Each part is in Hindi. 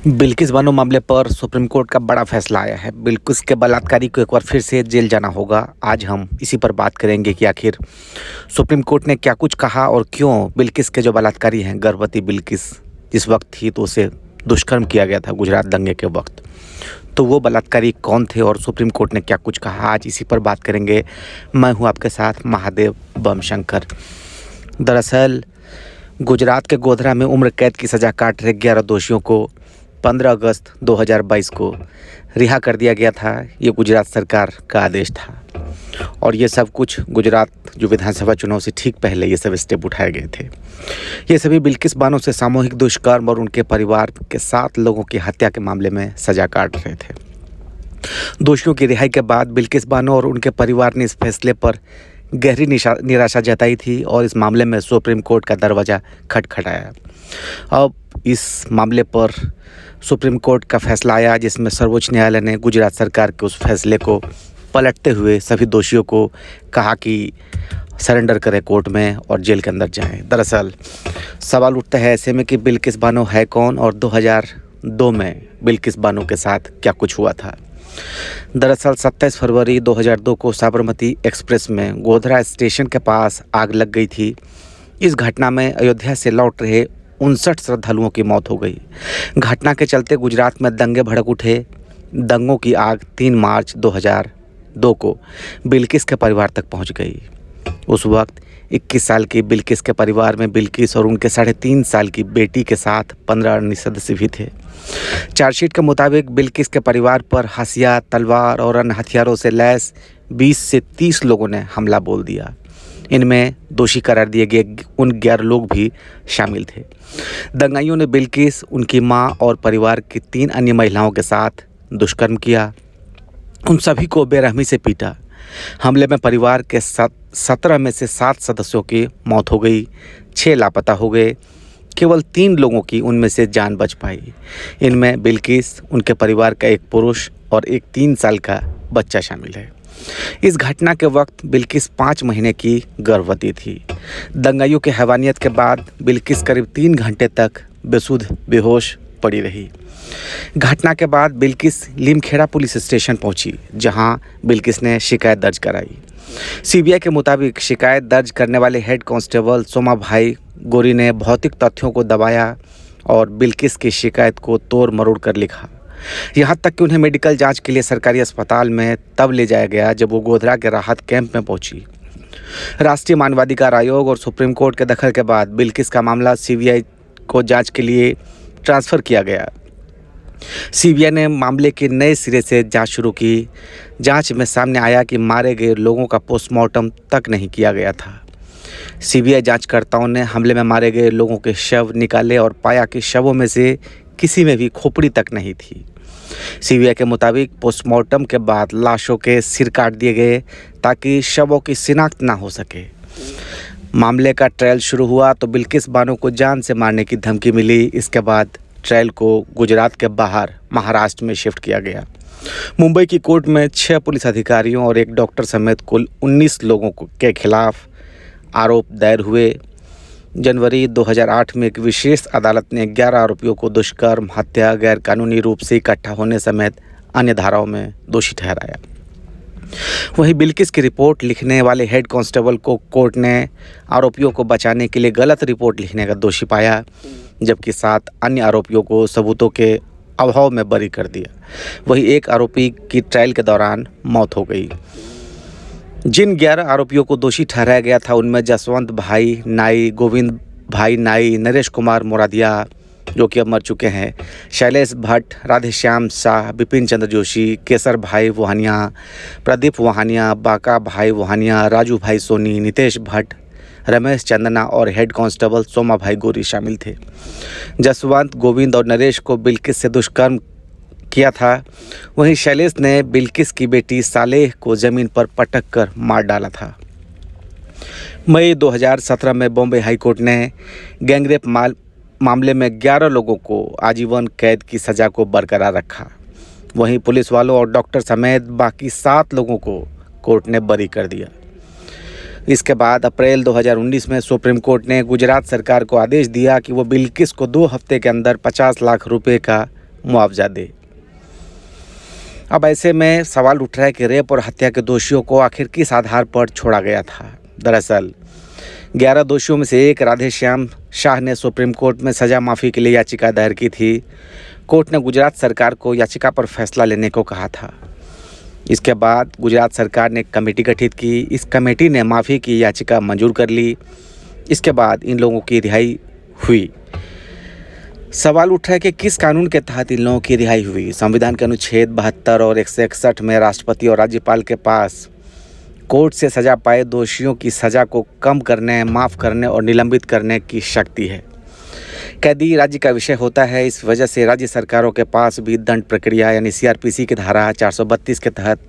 बिल्किस बानो मामले पर सुप्रीम कोर्ट का बड़ा फैसला आया है। बिल्किस के बलात्कारी को एक बार फिर से जेल जाना होगा। आज हम इसी पर बात करेंगे कि आखिर सुप्रीम कोर्ट ने क्या कुछ कहा और क्यों बिल्किस के जो बलात्कारी हैं, गर्भवती बिल्किस जिस वक्त थी तो उसे दुष्कर्म किया गया था गुजरात दंगे के वक्त। तो वो बलात्कारी कौन थे और सुप्रीम कोर्ट ने क्या कुछ कहा, आज इसी पर बात करेंगे। मैं हूँ आपके साथ महादेव बम शंकर। दरअसल गुजरात के गोधरा में उम्र कैद की सज़ा काट रहे 11 दोषियों को 15 अगस्त 2022 को रिहा कर दिया गया था। ये गुजरात सरकार का आदेश था और ये सब कुछ गुजरात जो विधानसभा चुनाव से ठीक पहले ये सब स्टेप उठाए गए थे। ये सभी बिल्किस बानो से सामूहिक दुष्कर्म और उनके परिवार के 7 लोगों की हत्या के मामले में सजा काट रहे थे। दोषियों की रिहाई के बाद बिल्किस बानो और उनके परिवार ने इस फैसले पर गहरी निराशा जताई थी और इस मामले में सुप्रीम कोर्ट का दरवाज़ा खटखटाया। अब इस मामले पर सुप्रीम कोर्ट का फैसला आया, जिसमें सर्वोच्च न्यायालय ने गुजरात सरकार के उस फैसले को पलटते हुए सभी दोषियों को कहा कि सरेंडर करें कोर्ट में और जेल के अंदर जाएं। दरअसल सवाल उठता है ऐसे में कि बिल्किस बानो है कौन और 2002 में बिल्किस बानो के साथ क्या कुछ हुआ था। दरअसल 27 फरवरी 2002 को साबरमती एक्सप्रेस में गोधरा स्टेशन के पास आग लग गई थी। इस घटना में अयोध्या से लौट रहे 59 श्रद्धालुओं की मौत हो गई। घटना के चलते गुजरात में दंगे भड़क उठे। दंगों की आग 3 मार्च 2002 को बिल्किस के परिवार तक पहुंच गई। उस वक्त 21 साल की बिल्किस के परिवार में बिल्किस और उनके 3.5 साल की बेटी के साथ 15 अन्य सदस्य भी थे। चार्जशीट के मुताबिक बिल्किस के परिवार पर हथियार, तलवार और अन्य हथियारों से लैस 20 से 30 लोगों ने हमला बोल दिया। इनमें दोषी करार दिए गए उन 11 लोग भी शामिल थे। दंगाइयों ने बिल्किस, उनकी मां और परिवार की 3 अन्य महिलाओं के साथ दुष्कर्म किया। उन सभी को बेरहमी से पीटा। हमले में परिवार के 17 में से 7 सदस्यों की मौत हो गई, 6 लापता हो गए। केवल 3 लोगों की उनमें से जान बच पाई। इनमें बिल्किस, उनके परिवार का एक पुरुष और एक 3 साल का बच्चा शामिल है। इस घटना के वक्त बिल्किस 5 महीने की गर्भवती थी। दंगाइयों के हैवानियत के बाद बिल्किस करीब 3 घंटे तक बेसुध बेहोश पड़ी रही। घटना के बाद बिल्किस लीमखेड़ा पुलिस स्टेशन पहुंची, जहां बिल्किस ने शिकायत दर्ज कराई। सीबीआई के मुताबिक शिकायत दर्ज करने वाले हेड कांस्टेबल सोमा भाई गोरी ने भौतिक तथ्यों को दबाया और बिल्किस की शिकायत को तोड़ मरोड़ कर लिखा। यहाँ तक कि उन्हें मेडिकल जांच के लिए सरकारी अस्पताल में तब ले जाया गया जब वो गोधरा के राहत कैंप में पहुंची। राष्ट्रीय मानवाधिकार आयोग और सुप्रीम कोर्ट के दखल के बाद बिल्किस का मामला सीबीआई को जांच के लिए ट्रांसफ़र किया गया। सीबीआई ने मामले की नए सिरे से जांच शुरू की। जांच में सामने आया कि मारे गए लोगों का पोस्टमार्टम तक नहीं किया गया था। सीबीआई जांचकर्ताओं ने हमले में मारे गए लोगों के शव निकाले और पाया कि शवों में से किसी में भी खोपड़ी तक नहीं थी। सीबीआई के मुताबिक पोस्टमार्टम के बाद लाशों के सिर काट दिए गए ताकि शवों की शिनाख्त ना हो सके। मामले का ट्रायल शुरू हुआ तो बिल्किस बानो को जान से मारने की धमकी मिली। इसके बाद ट्रायल को गुजरात के बाहर महाराष्ट्र में शिफ्ट किया गया। मुंबई की कोर्ट में 6 पुलिस अधिकारियों और एक डॉक्टर समेत कुल 19 लोगों के खिलाफ आरोप दायर हुए। जनवरी 2008 में एक विशेष अदालत ने 11 आरोपियों को दुष्कर्म, हत्या, गैरकानूनी रूप से इकट्ठा होने समेत अन्य धाराओं में दोषी ठहराया। वहीं बिल्किस की रिपोर्ट लिखने वाले हेड कांस्टेबल को कोर्ट ने आरोपियों को बचाने के लिए गलत रिपोर्ट लिखने का दोषी पाया, जबकि 7 अन्य आरोपियों को सबूतों के अभाव में बरी कर दिया। वहीं एक आरोपी की ट्रायल के दौरान मौत हो गई। जिन 11 आरोपियों को दोषी ठहराया गया था उनमें जसवंत भाई नाई, गोविंद भाई नाई, नरेश कुमार मोरादिया जो कि अब मर चुके हैं, शैलेश भट्ट, राधेश्याम शाह, बिपिन चंद्र जोशी, केसर भाई वहानिया, प्रदीप वहानिया, बाका भाई वहानिया, राजू भाई सोनी, नितेश भट्ट, रमेश चंदना और हेड कांस्टेबल सोमा भाई गोरी शामिल थे। जसवंत, गोविंद और नरेश को बिल्किस से दुष्कर्म किया था। वहीं शैलेश ने बिल्किस की बेटी सालेह को ज़मीन पर पटक कर मार डाला था। मई 2017 में बॉम्बे हाईकोर्ट ने गैंगरेप मामले में 11 लोगों को आजीवन कैद की सज़ा को बरकरार रखा। वहीं पुलिस वालों और डॉक्टर समेत बाकी 7 लोगों को कोर्ट ने बरी कर दिया। इसके बाद अप्रैल 2019 में सुप्रीम कोर्ट ने गुजरात सरकार को आदेश दिया कि वो बिल्किस को 2 हफ्ते के अंदर 50 लाख रुपए का मुआवजा दे। अब ऐसे में सवाल उठ रहा है कि रेप और हत्या के दोषियों को आखिर किस आधार पर छोड़ा गया था। दरअसल 11 दोषियों में से एक राधेश्याम शाह ने सुप्रीम कोर्ट में सज़ा माफ़ी के लिए याचिका दायर की थी। कोर्ट ने गुजरात सरकार को याचिका पर फैसला लेने को कहा था। इसके बाद गुजरात सरकार ने एक कमेटी गठित की। इस कमेटी ने माफ़ी की याचिका मंजूर कर ली। इसके बाद इन लोगों की रिहाई हुई। सवाल उठ रहा है कि किस कानून के तहत इन लोगों की रिहाई हुई। संविधान के अनुच्छेद 72 और 161 में राष्ट्रपति और राज्यपाल के पास कोर्ट से सज़ा पाए दोषियों की सज़ा को कम करने, माफ़ करने और निलंबित करने की शक्ति है। कैदी राज्य का विषय होता है। इस वजह से राज्य सरकारों के पास भी दंड प्रक्रिया यानी CRPC की धारा 432 के तहत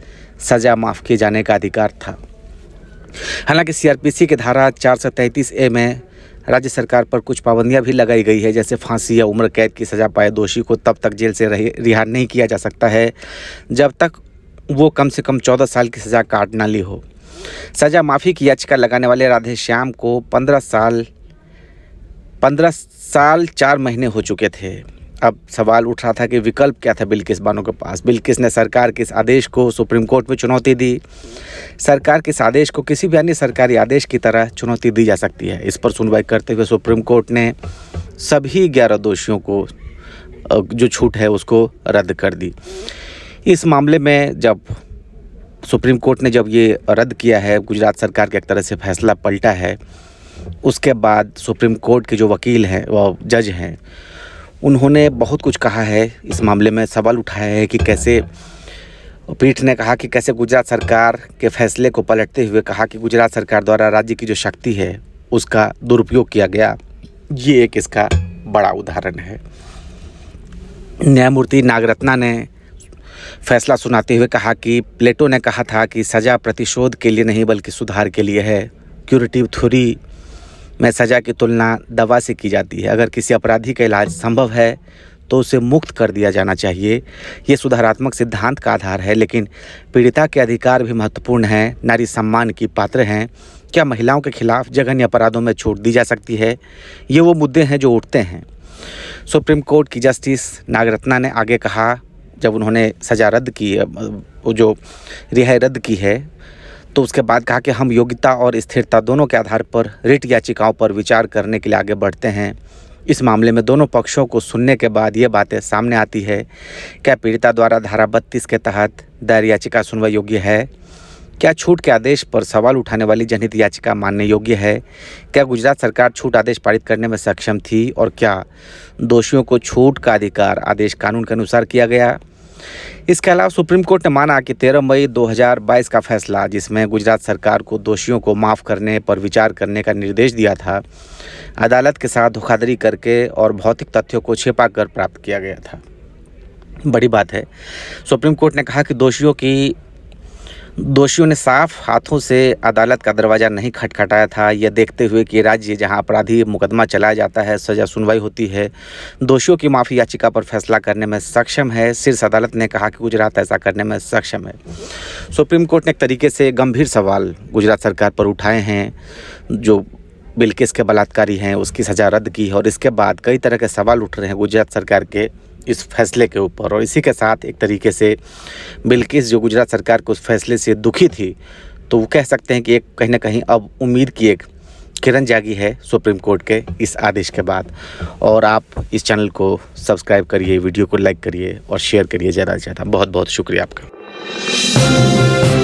सज़ा माफ़ किए जाने का अधिकार था। हालांकि CRPC की धारा 433A में राज्य सरकार पर कुछ पाबंदियां भी लगाई गई है, जैसे फांसी या उम्र कैद की सज़ा पाए दोषी को तब तक जेल से रिहा नहीं किया जा सकता है जब तक वो कम से कम 14 साल की सज़ा काट ना ली हो। सज़ा माफ़ी की याचिका लगाने वाले राधेश्याम को 15 साल 4 महीने हो चुके थे। अब सवाल उठ रहा था कि विकल्प क्या था बिल्किस बानो के पास। बिल्किस ने सरकार के इस आदेश को सुप्रीम कोर्ट में चुनौती दी। सरकार के इस आदेश को किसी भी अन्य सरकारी आदेश की तरह चुनौती दी जा सकती है। इस पर सुनवाई करते हुए सुप्रीम कोर्ट ने सभी 11 दोषियों को जो छूट है उसको रद्द कर दी। इस मामले में जब सुप्रीम कोर्ट ने जब ये रद्द किया है, गुजरात सरकार के एक तरह से फैसला पलटा है, उसके बाद सुप्रीम कोर्ट के जो वकील हैं वो जज हैं, उन्होंने बहुत कुछ कहा है। इस मामले में सवाल उठाया है कि कैसे पीठ ने कहा कि कैसे गुजरात सरकार के फैसले को पलटते हुए कहा कि गुजरात सरकार द्वारा राज्य की जो शक्ति है उसका दुरुपयोग किया गया। ये एक इसका बड़ा उदाहरण है। न्यायमूर्ति नागरत्ना ने फैसला सुनाते हुए कहा कि प्लेटो ने कहा था कि सज़ा प्रतिशोध के लिए नहीं बल्कि सुधार के लिए है। क्यूरेटिव थ्योरी में सज़ा की तुलना दवा से की जाती है। अगर किसी अपराधी का इलाज संभव है तो उसे मुक्त कर दिया जाना चाहिए। ये सुधारात्मक सिद्धांत का आधार है, लेकिन पीड़िता के अधिकार भी महत्वपूर्ण हैं। नारी सम्मान की पात्र हैं। क्या महिलाओं के खिलाफ जघन्य अपराधों में छूट दी जा सकती है? ये वो मुद्दे हैं जो उठते हैं। सुप्रीम कोर्ट की जस्टिस नागरत्ना ने आगे कहा, जब उन्होंने सज़ा रद्द की, वो जो रिहाई रद्द की है, तो उसके बाद कहा कि हम योग्यता और स्थिरता दोनों के आधार पर रिट याचिकाओं पर विचार करने के लिए आगे बढ़ते हैं। इस मामले में दोनों पक्षों को सुनने के बाद ये बातें सामने आती है। क्या पीड़िता द्वारा धारा 32 के तहत दायर याचिका सुनवाई योग्य है? क्या छूट के आदेश पर सवाल उठाने वाली जनहित याचिका मानने योग्य है? क्या गुजरात सरकार छूट आदेश पारित करने में सक्षम थी? और क्या दोषियों को छूट का अधिकार आदेश कानून के अनुसार किया गया? इसके अलावा सुप्रीम कोर्ट ने माना कि 13 मई 2022 का फैसला, जिसमें गुजरात सरकार को दोषियों को माफ़ करने पर विचार करने का निर्देश दिया था, अदालत के साथ धोखाधड़ी करके और भौतिक तथ्यों को छिपा कर प्राप्त किया गया था। बड़ी बात है। सुप्रीम कोर्ट ने कहा कि दोषियों ने साफ हाथों से अदालत का दरवाज़ा नहीं खटखटाया था। यह देखते हुए कि राज्य जहां अपराधी मुकदमा चलाया जाता है, सज़ा सुनवाई होती है, दोषियों की माफ़ी याचिका पर फैसला करने में सक्षम है। शीर्ष अदालत ने कहा कि गुजरात ऐसा करने में सक्षम है। सुप्रीम कोर्ट ने एक तरीके से गंभीर सवाल गुजरात सरकार पर उठाए हैं। जो बिल्किस के बलात्कारी हैं उसकी सज़ा रद्द की, और इसके बाद कई तरह के सवाल उठ रहे हैं गुजरात सरकार के इस फैसले के ऊपर। और इसी के साथ एक तरीके से बिल्किस जो गुजरात सरकार के उस फैसले से दुखी थी, तो वो कह सकते हैं कि एक कहीं ना कहीं अब उम्मीद की एक किरण जागी है सुप्रीम कोर्ट के इस आदेश के बाद। और आप इस चैनल को सब्सक्राइब करिए, वीडियो को लाइक करिए और शेयर करिए ज़्यादा से ज़्यादा। बहुत बहुत शुक्रिया आपका।